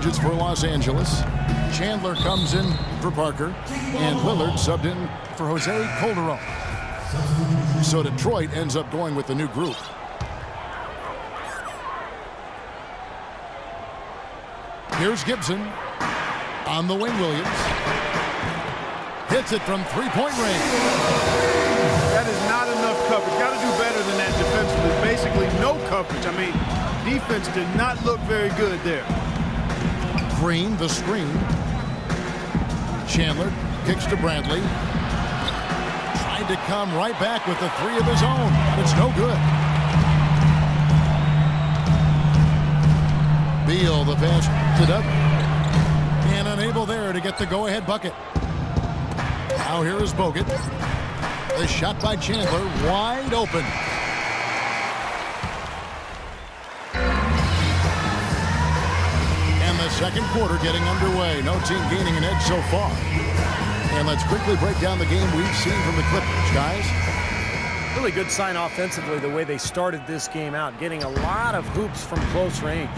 digits for Los Angeles. Chandler comes in for Parker, and Lillard subbed in for Jose Calderon. So Detroit ends up going with the new group. Here's Gibson on the wing. Williams hits it from three-point range. That is not enough coverage. Got to do better than that defensively. Basically no coverage. I mean, defense did not look very good there. Green, the screen. Chandler kicks to Bradley. Tried to come right back with the three of his own, but it's no good. Beal, the pass to Dudley. And unable there to get the go-ahead bucket. Now here is Bogut. The shot by Chandler, wide open. And the second quarter getting underway. No team gaining an edge so far. And let's quickly break down the game we've seen from the Clippers, guys. Really good sign offensively the way they started this game out, getting a lot of hoops from close range.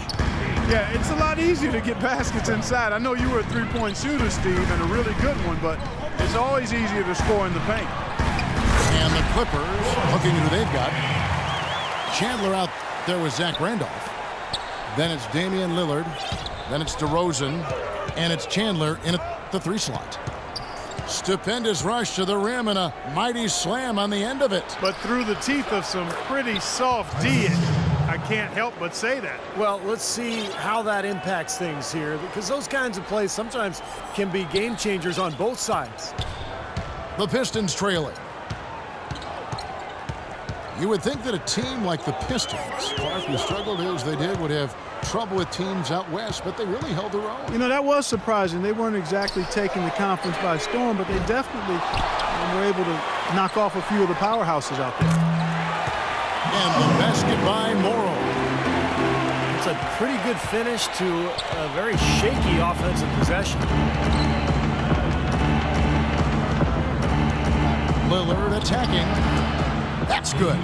Yeah, it's a lot easier to get baskets inside. I know you were a three-point shooter, Steve, and a really good one, but it's always easier to score in the paint. And the Clippers, looking at who they've got. Chandler out there with Zach Randolph. Then it's Damian Lillard. Then it's DeRozan. And it's Chandler in the three slot. Stupendous rush to the rim and a mighty slam on the end of it. But through the teeth of some pretty soft D. I can't help but say that. Well, let's see how that impacts things here, because those kinds of plays sometimes can be game changers on both sides. The Pistons trailing. You would think that a team like the Pistons, Clark, who struggled as they did, would have trouble with teams out west, but they really held their own. You know, that was surprising. They weren't exactly taking the conference by storm, but they definitely were able to knock off a few of the powerhouses out there. And the basket by Morrow. It's a pretty good finish to a very shaky offensive possession. Lillard attacking. That's good.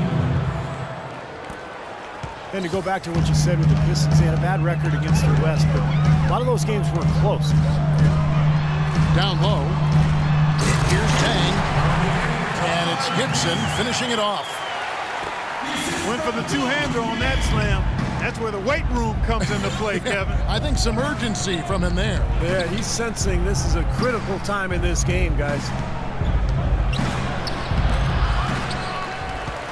And to go back to what you said with the Pistons, they had a bad record against the West, but a lot of those games were close. Down low. Here's Tang. And it's Gibson finishing it off. Went for the two-hander on that slam. That's where the weight room comes into play, Kevin. I think some urgency from him there. Yeah, he's sensing this is a critical time in this game, guys.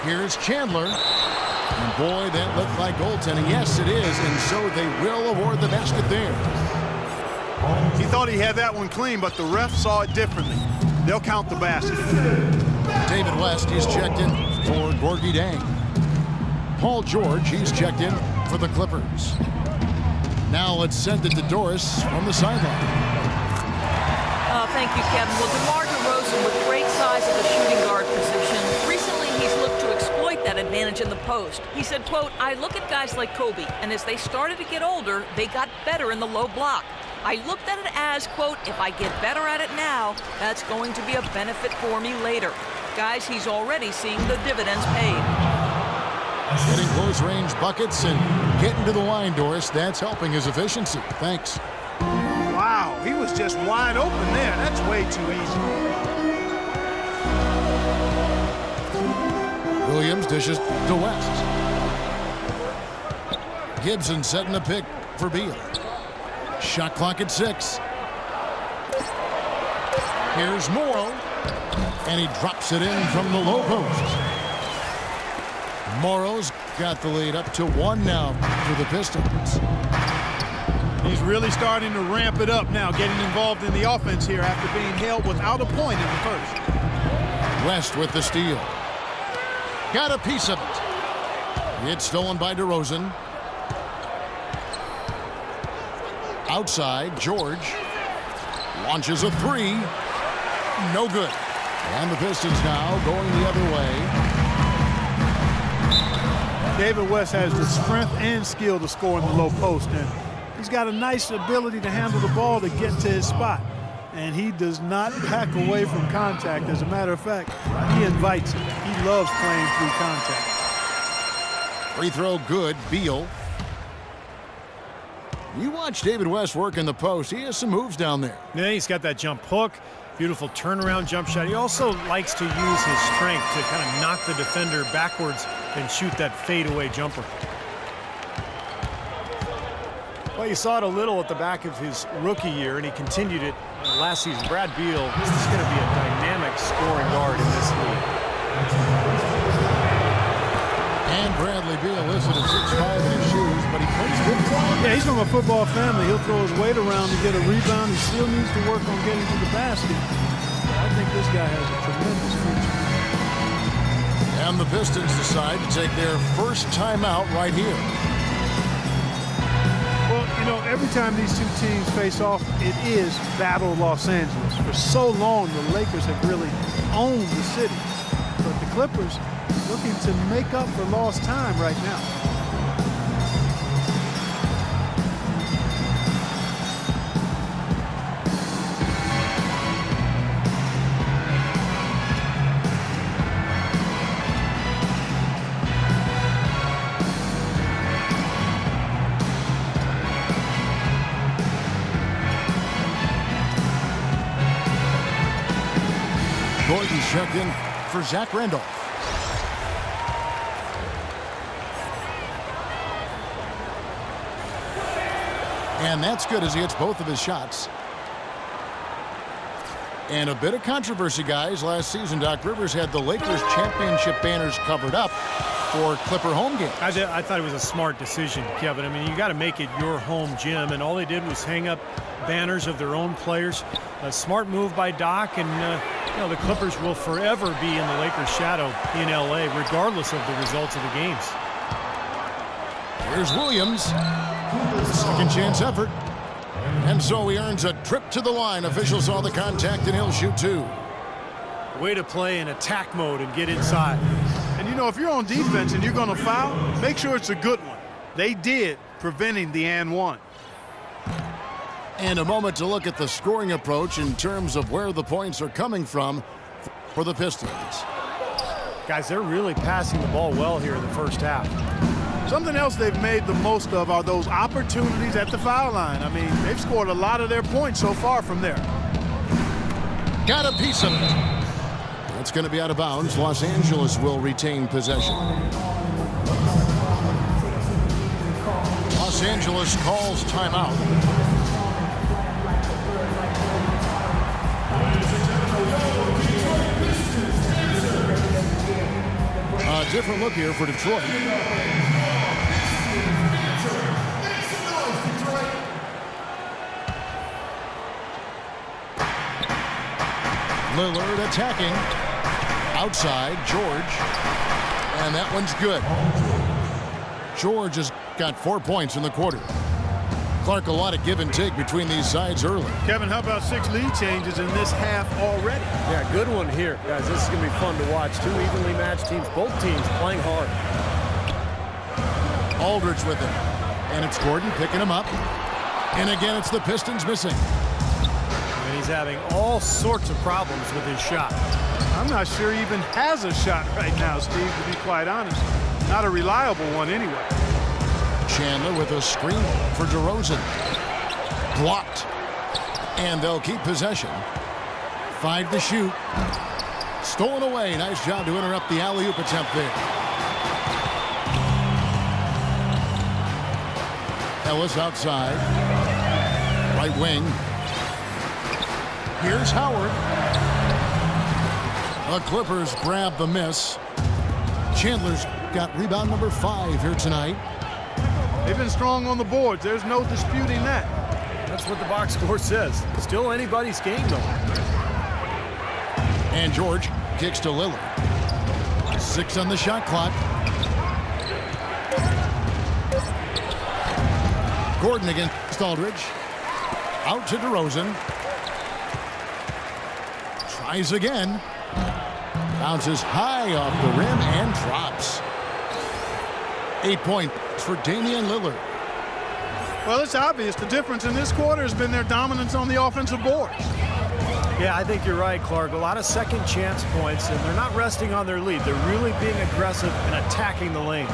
Here's Chandler. And boy, that looked like goaltending. Yes, it is, and so they will award the basket there. He thought he had that one clean, but the ref saw it differently. They'll count the basket. David West, he's checked in for Gorgie Dang. Paul George, he's checked in for the Clippers. Now let's send it to Doris from the sideline. Thank you, Kevin. Well, DeMar DeRozan with great size at the shooting guard position. Recently, he's looked to exploit that advantage in the post. He said, quote, "I look at guys like Kobe, and as they started to get older, they got better in the low block. I looked at it as, quote, if I get better at it now, that's going to be a benefit for me later." Guys, he's already seeing the dividends paid. Getting close range buckets and getting to the line, Doris. That's helping his efficiency. Thanks. Wow, he was just wide open there. That's way too easy. Williams dishes to West. Gibson setting a pick for Beal. Shot clock at 6. Here's Morrow. And he drops it in from the low post. Morrow's got the lead up to 1 now for the Pistons. He's really starting to ramp it up now, getting involved in the offense here after being held without a point in the first. West with the steal. Got a piece of it. It's stolen by DeRozan. Outside, George launches a 3. No good. And the Pistons now going the other way. David West has the strength and skill to score in the low post, and he's got a nice ability to handle the ball to get to his spot. And he does not back away from contact. As a matter of fact, he invites it. He loves playing through contact. Free throw good. Beal. You watch David West work in the post. He has some moves down there. Yeah, he's got that jump hook, beautiful turnaround jump shot. He also likes to use his strength to kind of knock the defender backwards and shoot that fadeaway jumper. Well, you saw it a little at the back of his rookie year, and he continued it last season. Brad Beal, this is going to be a dynamic scoring guard in this league. And Bradley Beal listed at 6'5" in his shoes, but he plays good. Yeah, he's from a football family. He'll throw his weight around to get a rebound. He still needs to work on getting to the basket. I think this guy has a tremendous future. And the Pistons decide to take their first timeout right here. Well, you know, every time these two teams face off, it is Battle Los Angeles. For so long, the Lakers have really owned the city. But the Clippers looking to make up for lost time right now. Gordon's checked in for Zach Randolph. And that's good as he hits both of his shots. And a bit of controversy, guys. Last season, Doc Rivers had the Lakers championship banners covered up for Clipper home games. I thought it was a smart decision, Kevin. I mean, you got to make it your home gym, and all they did was hang up banners of their own players. A smart move by Doc, and you know, the Clippers will forever be in the Lakers' shadow in L.A., regardless of the results of the games. Here's Williams. Second chance effort. And so he earns a trip to the line. Officials saw the contact, and he'll shoot two. Way to play in attack mode and get inside. And you know, if you're on defense and you're going to foul, make sure it's a good one. They did, preventing the and one. And a moment to look at the scoring approach in terms of where the points are coming from for the Pistons. Guys, they're really passing the ball well here in the first half. Something else they've made the most of are those opportunities at the foul line. I mean, they've scored a lot of their points so far from there. Got a piece of it. That's going to be out of bounds. Los Angeles will retain possession. Los Angeles calls timeout. A different look here for Detroit. Lillard attacking. Outside, George. And that one's good. George has got 4 points in the quarter. Clark, a lot of give and take between these sides early. Kevin, how about 6 lead changes in this half already? Yeah, good one here. Guys, this is going to be fun to watch. Two evenly matched teams, both teams playing hard. Aldridge with it. And it's Gordon picking him up. And again, it's the Pistons missing. And he's having all sorts of problems with his shot. I'm not sure he even has a shot right now, Steve, to be quite honest. Not a reliable one anyway. Chandler with a screen for DeRozan. Blocked. And they'll keep possession. 5 to shoot. Stolen away. Nice job to interrupt the alley-oop attempt there. Ellis outside. Right wing. Here's Howard. The Clippers grab the miss. Chandler's got rebound number 5 here tonight. They've been strong on the boards. There's no disputing that. That's what the box score says. Still anybody's game, though. And George kicks to Lillard. 6 on the shot clock. Gordon against Aldridge. Out to DeRozan. Tries again. Bounces high off the rim and drops. 8 points for Damian Lillard. Well, it's obvious the difference in this quarter has been their dominance on the offensive board. Yeah, I think you're right, Clark. A lot of second chance points, and they're not resting on their lead. They're really being aggressive and attacking the lane.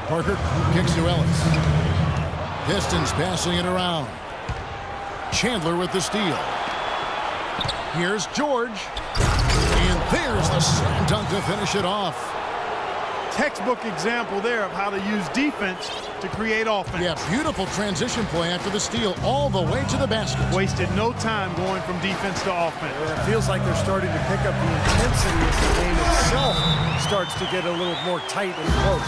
Parker kicks to Ellis. Pistons passing it around. Chandler with the steal. Here's George. And there's the slam dunk to finish it off. Textbook example there of how to use defense to create offense. Yeah, beautiful transition play after the steal all the way to the basket. Wasted no time going from defense to offense. It feels like they're starting to pick up the intensity as the game itself starts to get a little more tight and close.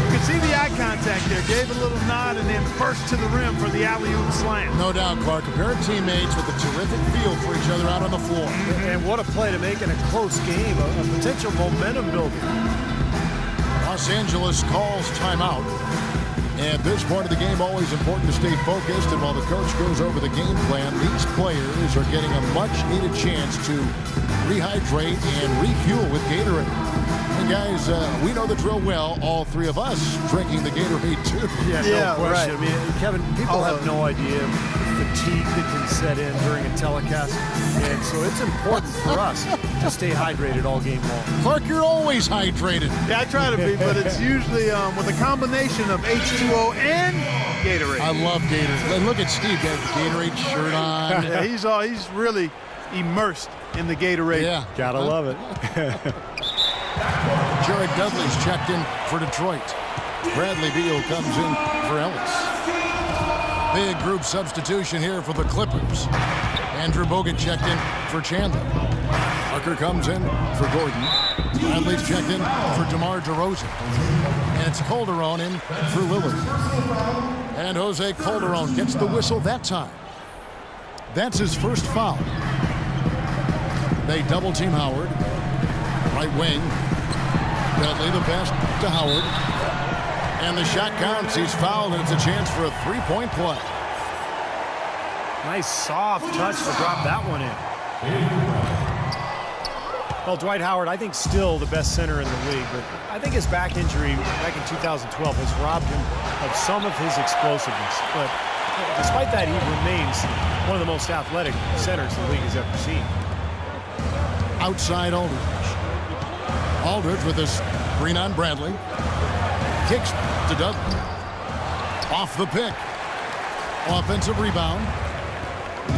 You can see the eye contact there. Gave a little nod and then burst to the rim for the alley-oop slam. No doubt, Clark. A pair of teammates with a terrific feel for each other out on the floor. And what a play to make in a close game, a potential momentum builder. Los Angeles calls timeout. And this part of the game, always important to stay focused. And while the coach goes over the game plan, these players are getting a much-needed chance to rehydrate and refuel with Gatorade. And guys, we know the drill well. All three of us drinking the Gatorade too. Yeah, no question. Right. I mean, Kevin, people have no idea the fatigue that can set in during a telecast. And so it's important for us to stay hydrated all game long. Clark, you're always hydrated. Yeah, I try to be, but it's usually with a combination of H2O and Gatorade. I love Gatorade. And look at Steve, got the Gatorade shirt on. Yeah, he's really immersed in the Gatorade. Yeah. Gotta love it. Jared Dudley's checked in for Detroit. Bradley Beal comes in for Ellis. Big group substitution here for the Clippers. Andrew Bogut checked in for Chandler. Parker comes in for Gordon. Bradley's checked in for DeMar DeRozan. And it's Calderon in for Lillard. And Jose Calderon gets the whistle that time. That's his first foul. They double team Howard. Right wing. Dudley the pass to Howard. And the shot counts. He's fouled, and it's a chance for a three-point play. Nice soft touch to drop that one in. Well, Dwight Howard, I think still the best center in the league, but I think his back injury back in 2012 has robbed him of some of his explosiveness. But despite that, he remains one of the most athletic centers the league has ever seen. Outside Aldridge. Aldridge with his screen on Bradley. Kicks to Dudley. Off the pick. Offensive rebound.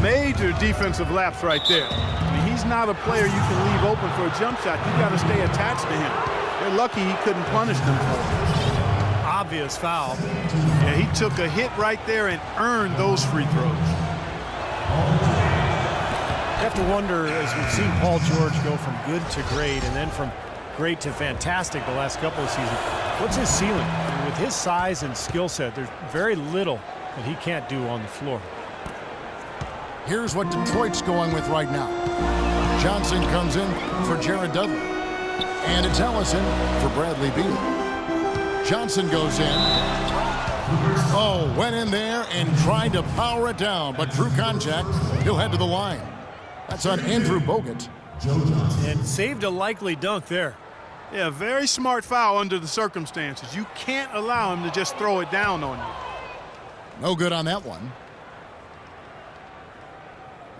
Major defensive lapse right there. I mean, he's not a player you can leave open for a jump shot. You got to stay attached to him. They're lucky he couldn't punish them for it. Obvious foul. Yeah, he took a hit right there and earned those free throws. You have to wonder, as we've seen Paul George go from good to great and then from great to fantastic the last couple of seasons, what's his ceiling? I mean, with his size and skill set, there's very little that he can't do on the floor. Here's what Detroit's going with right now. Johnson comes in for Jared Dudley. And it's Ellison for Bradley Beal. Johnson goes in. Oh, went in there and tried to power it down, but drew contact. He'll head to the line. That's on Andrew Bogut. And saved a likely dunk there. Yeah, very smart foul under the circumstances. You can't allow him to just throw it down on you. No good on that one.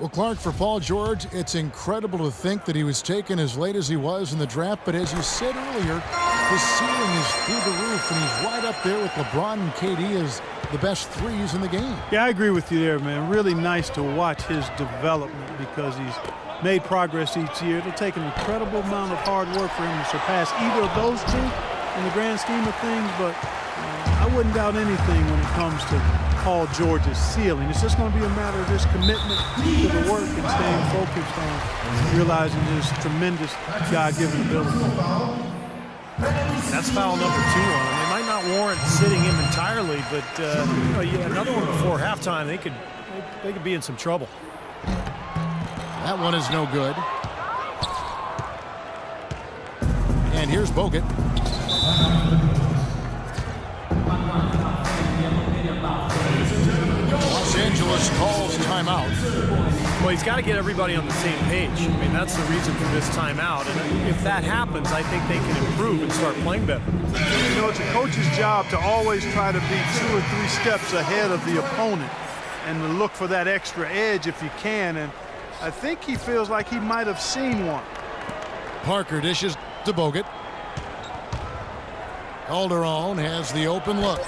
Well, Clark, for Paul George, it's incredible to think that he was taken as late as he was in the draft. But as you said earlier, his ceiling is through the roof, and he's right up there with LeBron and KD as the best threes in the game. Yeah, I agree with you there, man. Really nice to watch his development because he's made progress each year. It'll take an incredible amount of hard work for him to surpass either of those two in the grand scheme of things, but I wouldn't doubt anything when it comes to Paul George's ceiling. It's just going to be a matter of his commitment to the work and staying focused on realizing his tremendous God-given ability. That's foul number 2 on him. They might not warrant sitting him entirely, but another one before halftime, they could be in some trouble. That one is no good. And here's Bogut. Los Angeles calls timeout. Well, he's got to get everybody on the same page. I mean, that's the reason for this timeout. And if that happens, I think they can improve and start playing better. You know, it's a coach's job to always try to be 2 or 3 steps ahead of the opponent and to look for that extra edge if you can. And I think he feels like he might have seen one. Parker dishes to Bogut. Calderon has the open look.